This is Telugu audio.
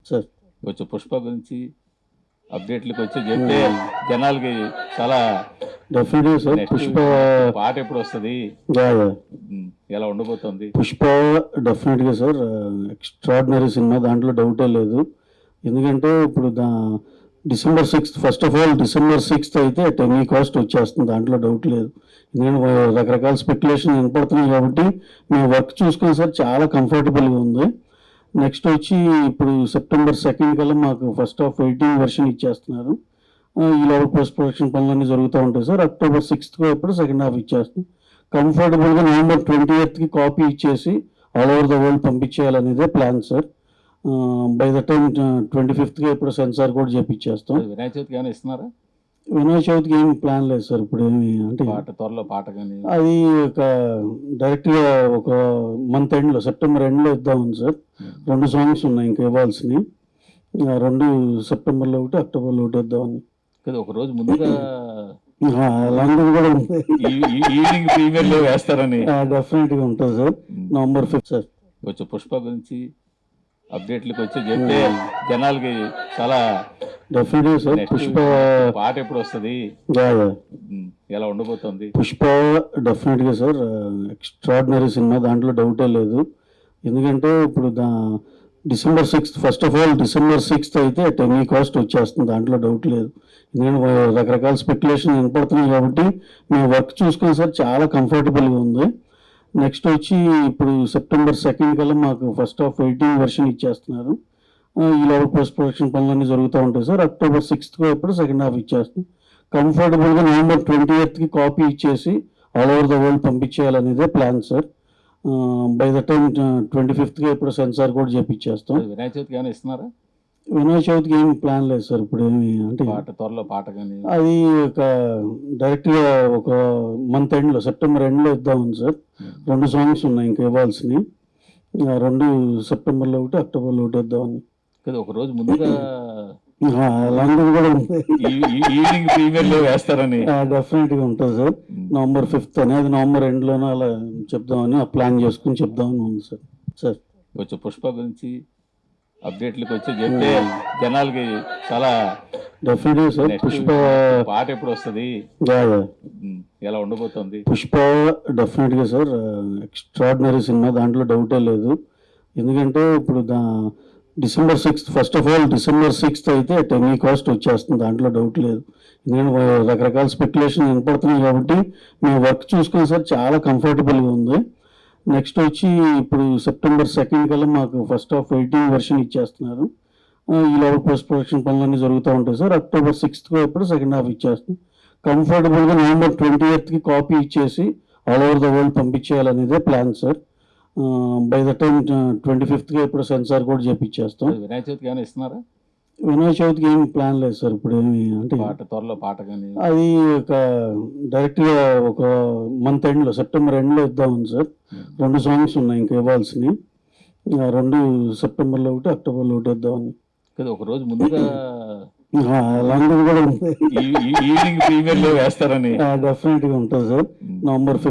సార్ కొంచెం పుష్ప గురించి అప్డేట్లకు వచ్చి చెప్తే జనాలకి చాలా డెఫినెట్గా సార్. నెక్స్ట్ పుష్ప పాట ఎప్పుడు వస్తుంది, యా, యా. ఎలా ఉండబోతుంది? పుష్ప డెఫినెట్గా సార్ ఎక్స్ట్రాడినరీ సినిమా, దాంట్లో డౌటే లేదు. ఎందుకంటే ఇప్పుడు December 6th, first of all December 6th అయితే టెమీ కాస్ట్ వచ్చేస్తుంది, దాంట్లో డౌట్ లేదు. ఎందుకంటే రకరకాల స్పెక్యులేషన్ వినపడుతున్నాయి కాబట్టి మేము వర్క్ చూసుకుని సార్ చాలా కంఫర్టబుల్గా ఉంది. నెక్స్ట్ వచ్చి ఇప్పుడు September 2nd కల్లా మాకు ఫస్ట్ హాఫ్ 18 వెర్షన్ ఇచ్చేస్తున్నారు. ఈలోపు పోస్ట్ ప్రొడక్షన్ పనులన్నీ జరుగుతూ ఉంటాయి సార్. October 6th ఎప్పుడు సెకండ్ హాఫ్ ఇచ్చేస్తాం. కంఫర్టబుల్గా November 20th కాపీ ఇచ్చేసి ఆల్ ఓవర్ ద వరల్డ్ పంపించేయాలనేదే plan sir. By the time 25th ఇప్పుడు సెన్సార్ కూడా చేపించేస్తాం. వినాయక చవితికి ఏమైనా ఇస్తున్నారా? వినాయక చవితికి ఏమి ప్లాన్ లేదు సార్ ఇప్పుడు ఏమి, అంటే పాట త్వరలో పాట కానీ అది ఒక డైరెక్ట్గా ఒక మంత్ ఎండ్లో September ఎండ్లో ఇద్దామని సార్. 2 సాంగ్స్ ఉన్నాయి ఇంకా ఇవ్వాల్సినవి. 2 సెప్టెంబర్లో ఒకటి, అక్టోబర్లో ఒకటి ఇద్దామని. కదా ఒక రోజు ముందుగా అలాంటిది కూడా ఉంది. ఈవినింగ్ ప్రీమియర్ లో వేస్తారని డెఫినెట్గా ఉంటుంది సార్. November 5th sir. కొంచెం పుష్ప గురించి అప్డేట్లకు వచ్చి చెప్తే జనాలకి చాలా డెఫినెట్గా సార్. నెక్స్ట్ పుష్ప పాట ఎప్పుడు వస్తుంది, యా, యా. ఎలా ఉండబోతుంది? పుష్ప డెఫినెట్గా సార్ ఎక్స్ట్రాడినరీ సినిమా, దాంట్లో డౌటే లేదు. ఎందుకంటే ఇప్పుడు December 6th, first of all December 6th అయితే టెమీ కాస్ట్ వచ్చేస్తుంది, దాంట్లో డౌట్ లేదు. ఎందుకంటే రకరకాల స్పెక్యులేషన్ వినపడుతున్నాయి కాబట్టి మేము వర్క్ చూసుకుని సార్ చాలా కంఫర్టబుల్గా ఉంది. నెక్స్ట్ వచ్చి ఇప్పుడు September 2nd కల్లా మాకు ఫస్ట్ హాఫ్ 18 వెర్షన్ ఇచ్చేస్తున్నారు. ఈలోపు పోస్ట్ ప్రొడక్షన్ పనులన్నీ జరుగుతూ ఉంటాయి సార్. October 6th ఎప్పుడు సెకండ్ హాఫ్ ఇచ్చేస్తాం. కంఫర్టబుల్గా November 20th కాపీ ఇచ్చేసి ఆల్ ఓవర్ ద వరల్డ్ పంపించేయాలనేదే plan sir. By the time 25th ఇప్పుడు సెన్సార్ కూడా చేపించేస్తాం. వినాయక చవితికి ఏమైనా ఇస్తున్నారా? వినాయక చవితికి ఏమి ప్లాన్ లేదు సార్ ఇప్పుడు ఏమి, అంటే పాట త్వరలో పాట కానీ అది ఒక డైరెక్ట్గా ఒక మంత్ ఎండ్లో September ఎండ్లో ఇద్దామని సార్. 2 సాంగ్స్ ఉన్నాయి ఇంకా ఇవ్వాల్సినవి. 2 సెప్టెంబర్లో ఒకటి, అక్టోబర్లో ఒకటి ఇద్దామని. కదా ఒక రోజు ముందుగా అలాంటిది కూడా ఉంది. ఈవినింగ్ ప్రీమియర్ లో వేస్తారని డెఫినెట్గా ఉంటుంది సార్. November 5th అనేది November ఎండ్లోనే అలా చెప్దామని ప్లాన్ చేసుకుని చెప్దామని ఉంది సార్. సార్ కొంచెం పుష్ప గురించి అప్డేట్లకు వచ్చి చెప్తే జనాలకి చాలా డెఫినెట్గా సార్. నెక్స్ట్ పుష్ప పాట ఎప్పుడు వస్తుంది, యా, యా. ఎలా ఉండబోతుంది? పుష్ప డెఫినెట్గా సార్ ఎక్స్ట్రాడినరీ సినిమా, దాంట్లో డౌటే లేదు. ఎందుకంటే ఇప్పుడు December 6th, first of all December 6th అయితే టెమీ కాస్ట్ వచ్చేస్తుంది, దాంట్లో డౌట్ లేదు. ఎందుకంటే రకరకాల స్పెక్యులేషన్ వినపడుతున్నాయి కాబట్టి మేము వర్క్ చూసుకుని సార్ చాలా కంఫర్టబుల్గా ఉంది. నెక్స్ట్ వచ్చి ఇప్పుడు September 2nd కల్లా మాకు ఫస్ట్ హాఫ్ 18 వెర్షన్ ఇచ్చేస్తున్నారు. ఈలోపు పోస్ట్ ప్రొడక్షన్ పనులన్నీ జరుగుతూ ఉంటాయి సార్. October 6th ఎప్పుడు సెకండ్ హాఫ్ ఇచ్చేస్తాం. కంఫర్టబుల్గా November 20th కాపీ ఇచ్చేసి ఆల్ ఓవర్ ద వరల్డ్ పంపించేయాలనేదే plan sir. By the time 25th ఇప్పుడు సెన్సార్ కూడా చేపించేస్తాం. వినాయక చవితికి ఏమైనా ఇస్తున్నారా? వినాయక చవితికి ఏమి ప్లాన్ లేదు సార్ ఇప్పుడు ఏమి, అంటే పాట త్వరలో పాట కానీ అది ఒక డైరెక్ట్గా ఒక మంత్ ఎండ్లో September ఎండ్లో ఇద్దామని సార్. 2 సాంగ్స్ ఉన్నాయి ఇంకా ఇవ్వాల్సినవి. 2 సెప్టెంబర్లో ఒకటి, అక్టోబర్లో ఒకటి ఇద్దామని. కదా ఒక రోజు ముందుగా అలాంటిది కూడా ఉంది. ఈవినింగ్ ప్రీమియర్ లో వేస్తారని డెఫినెట్గా ఉంటుంది సార్. November 5th